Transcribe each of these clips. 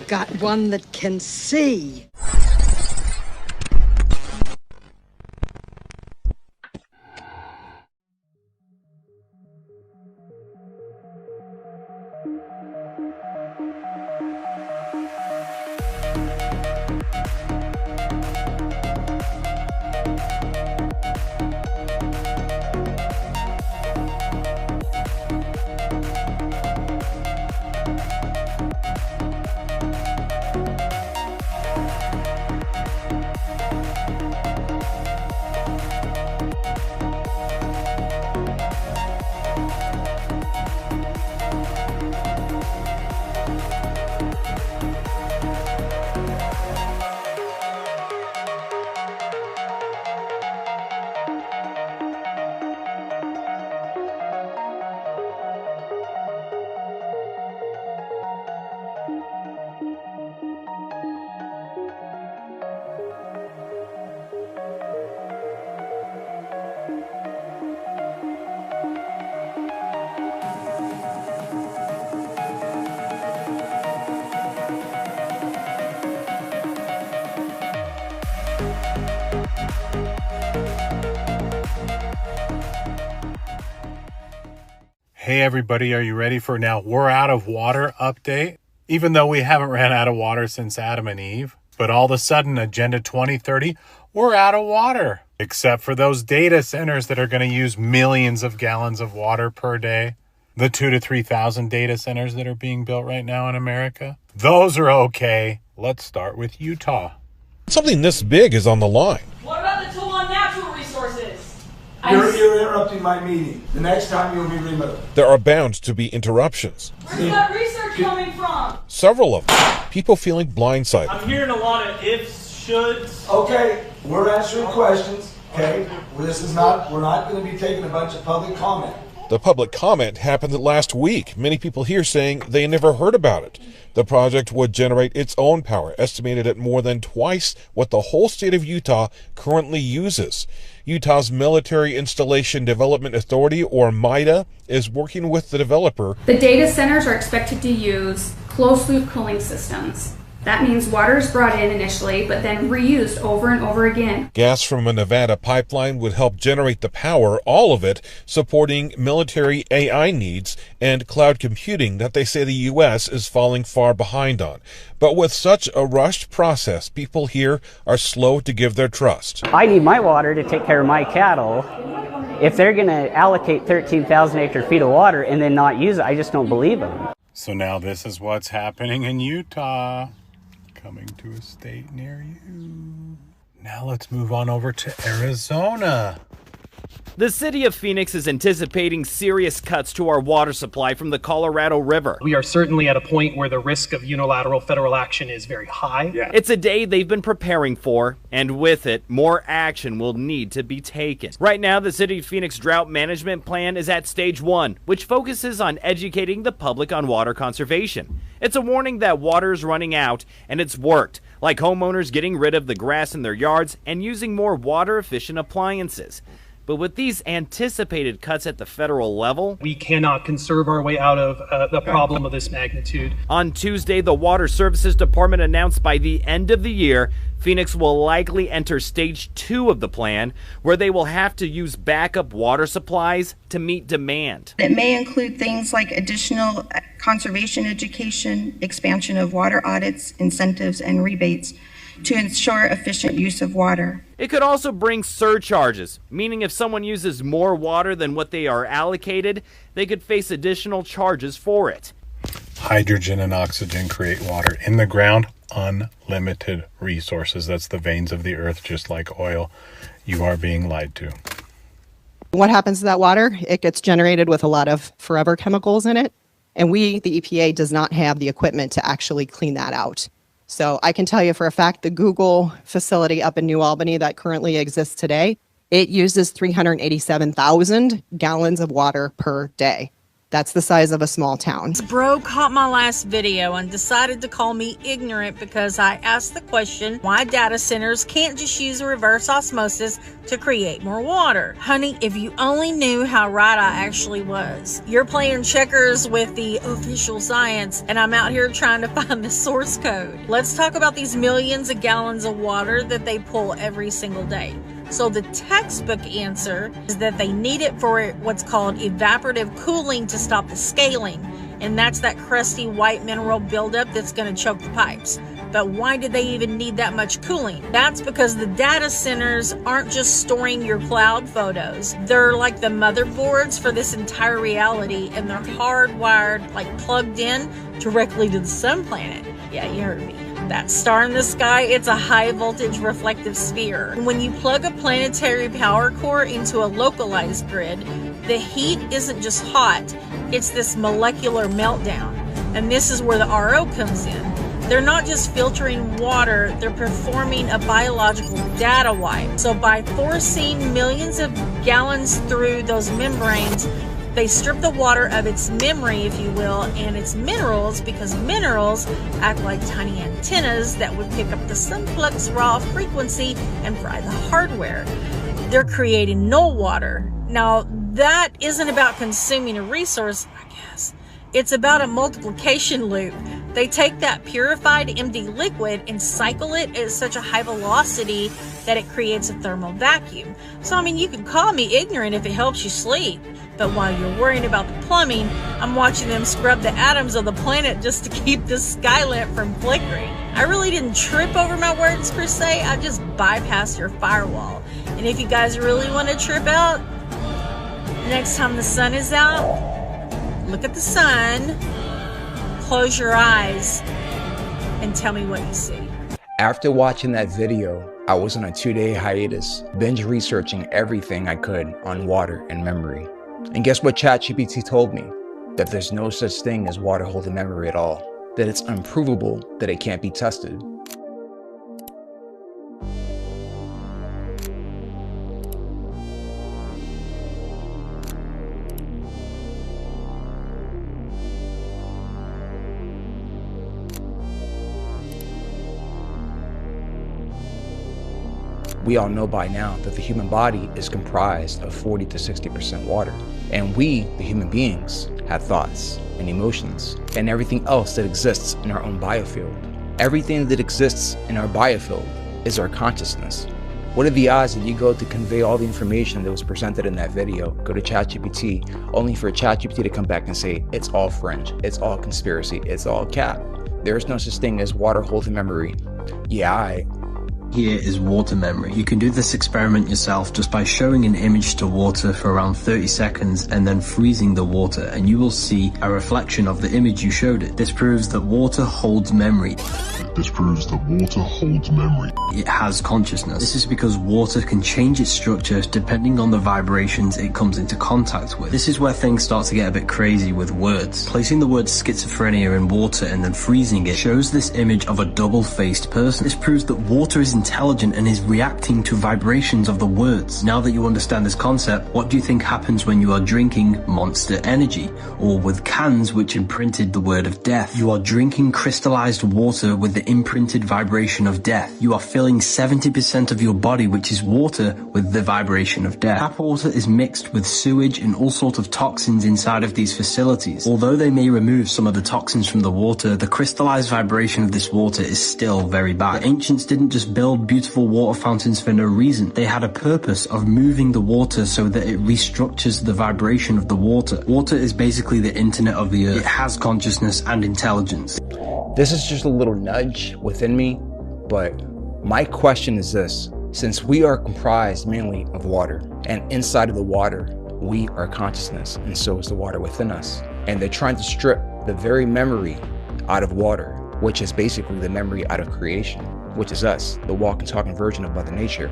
got one that can see. Hey everybody, are you ready for now we're out of water update? Even though we haven't ran out of water since Adam and Eve, but all of a sudden Agenda 2030, we're out of water. Except for those data centers that are going to use millions of gallons of water per day. The 2,000 to 3,000 data centers that are being built right now in America. Those are okay. Let's start with Utah. Something this big is on the line. What about the toll on natural resources? You're interrupting my meeting. The next time you'll be removed. There are bound to be interruptions. Where's that research coming from? Several of them. People feeling blindsided. I'm hearing a lot of ifs, shoulds. Okay, we're answering questions. Okay, we're not going to be taking a bunch of public comment. The public comment happened last week. Many people here saying they never heard about it. The project would generate its own power, estimated at more than twice what the whole state of Utah currently uses. Utah's Military Installation Development Authority, or MIDA, is working with the developer. The data centers are expected to use closed-loop cooling systems. That means water is brought in initially, but then reused over and over again. Gas from a Nevada pipeline would help generate the power, all of it supporting military AI needs and cloud computing that they say the U.S. is falling far behind on. But with such a rushed process, people here are slow to give their trust. I need my water to take care of my cattle. If they're going to allocate 13,000 acre feet of water and then not use it, I just don't believe them. So now this is what's happening in Utah. Coming to a state near you. Now let's move on over to Arizona. The city of Phoenix is anticipating serious cuts to our water supply from the Colorado River. We are certainly at a point where the risk of unilateral federal action is very high. It's a day they've been preparing for, and with it, more action will need to be taken. Right now, the City of Phoenix Drought Management Plan is at stage 1, which focuses on educating the public on water conservation. It's a warning that water is running out, and it's worked, like homeowners getting rid of the grass in their yards and using more water-efficient appliances. But with these anticipated cuts at the federal level, we cannot conserve our way out of the problem of this magnitude. On Tuesday, the Water Services Department announced by the end of the year, Phoenix will likely enter stage 2 of the plan, where they will have to use backup water supplies to meet demand. It may include things like additional conservation education, expansion of water audits, incentives, and rebates to ensure efficient use of water. It could also bring surcharges, meaning if someone uses more water than what they are allocated, they could face additional charges for it. Hydrogen and oxygen create water in the ground, unlimited resources. That's the veins of the earth, just like oil. You are being lied to. What happens to that water? It gets generated with a lot of forever chemicals in it. And we, the EPA, does not have the equipment to actually clean that out. So I can tell you for a fact, the Google facility up in New Albany that currently exists today, it uses 387,000 gallons of water per day. That's the size of a small town. Bro caught my last video and decided to call me ignorant because I asked the question why data centers can't just use reverse osmosis to create more water. Honey, if you only knew how right I actually was. You're playing checkers with the official science, and I'm out here trying to find the source code. Let's talk about these millions of gallons of water that they pull every single day. So the textbook answer is that they need it for what's called evaporative cooling to stop the scaling. And that's that crusty white mineral buildup that's going to choke the pipes. But why did they even need that much cooling? That's because the data centers aren't just storing your cloud photos. They're like the motherboards for this entire reality, and they're hardwired, like plugged in directly to the sun planet. Yeah, you heard me. That star in the sky, it's a high voltage reflective sphere. When you plug a planetary power core into a localized grid, the heat isn't just hot, it's this molecular meltdown. And this is where the RO comes in. They're not just filtering water, they're performing a biological data wipe. So by forcing millions of gallons through those membranes, they strip the water of its memory, if you will, and its minerals, because minerals act like tiny antennas that would pick up the sunflux raw frequency and fry the hardware. They're creating null water. Now, that isn't about consuming a resource, I guess. It's about a multiplication loop. They take that purified empty liquid and cycle it at such a high velocity that it creates a thermal vacuum. So, I mean, you can call me ignorant if it helps you sleep. But while you're worrying about the plumbing, I'm watching them scrub the atoms of the planet just to keep the skylit from flickering. I really didn't trip over my words per se, I just bypassed your firewall. And if you guys really want to trip out, next time the sun is out, look at the sun, close your eyes, and tell me what you see. After watching that video, I was on a 2-day hiatus, binge researching everything I could on water and memory. And guess what ChatGPT told me? That there's no such thing as water holding memory at all. That it's unprovable, that it can't be tested. We all know by now that the human body is comprised of 40 to 60% water. And we, the human beings, have thoughts and emotions and everything else that exists in our own biofield. Everything that exists in our biofield is our consciousness. What are the odds that you go to convey all the information that was presented in that video, go to ChatGPT, only for ChatGPT to come back and say, it's all fringe, it's all conspiracy, it's all cap. There is no such thing as water holding memory. Yeah, Here is water memory. You can do this experiment yourself just by showing an image to water for around 30 seconds and then freezing the water, and you will see a reflection of the image you showed it. This proves that water holds memory. It has consciousness. This is because water can change its structure depending on the vibrations it comes into contact with. This is where things start to get a bit crazy with words. Placing the word schizophrenia in water and then freezing it shows this image of a double-faced person. This proves that water is intelligent and is reacting to vibrations of the words. Now that you understand this concept, what do you think happens when you are drinking Monster Energy, or with cans which imprinted the word of death? You are drinking crystallized water with the imprinted vibration of death. You are filling 70% of your body, which is water, with the vibration of death. Tap water is mixed with sewage and all sorts of toxins inside of these facilities. Although they may remove some of the toxins from the water, the crystallized vibration of this water is still very bad. The ancients didn't just build beautiful water fountains for no reason. They had a purpose of moving the water so that it restructures the vibration of the water. Water is basically the internet of the earth. It has consciousness and intelligence. This is just a little nudge within me, but my question is this. Since we are comprised mainly of water, and inside of the water, we are consciousness, and so is the water within us. And they're trying to strip the very memory out of water, which is basically the memory out of creation, which is us, the walking, talking version of Mother Nature.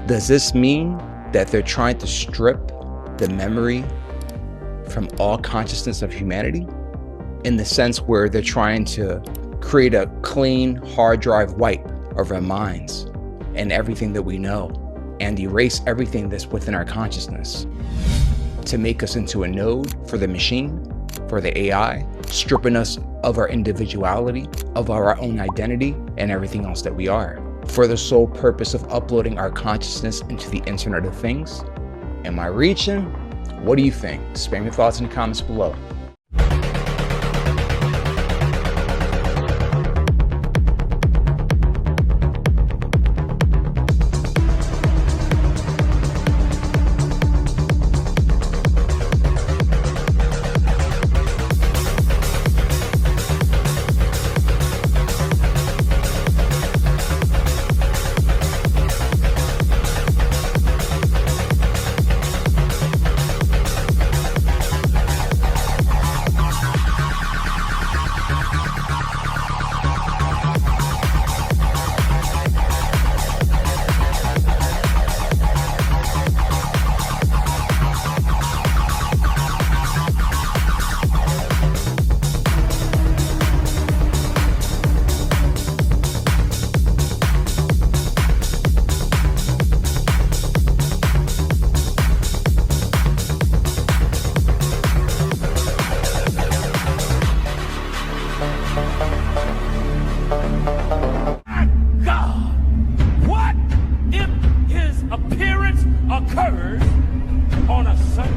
Does this mean that they're trying to strip the memory from all consciousness of humanity? In the sense where they're trying to create a clean hard drive wipe of our minds and everything that we know, and erase everything that's within our consciousness to make us into a node for the machine? for the AI, stripping us of our individuality, of our own identity, and everything else that we are, for the sole purpose of uploading our consciousness into the Internet of Things? Am I reaching? What do you think? Spam your thoughts in the comments below. God, what if his appearance occurs on a Sunday?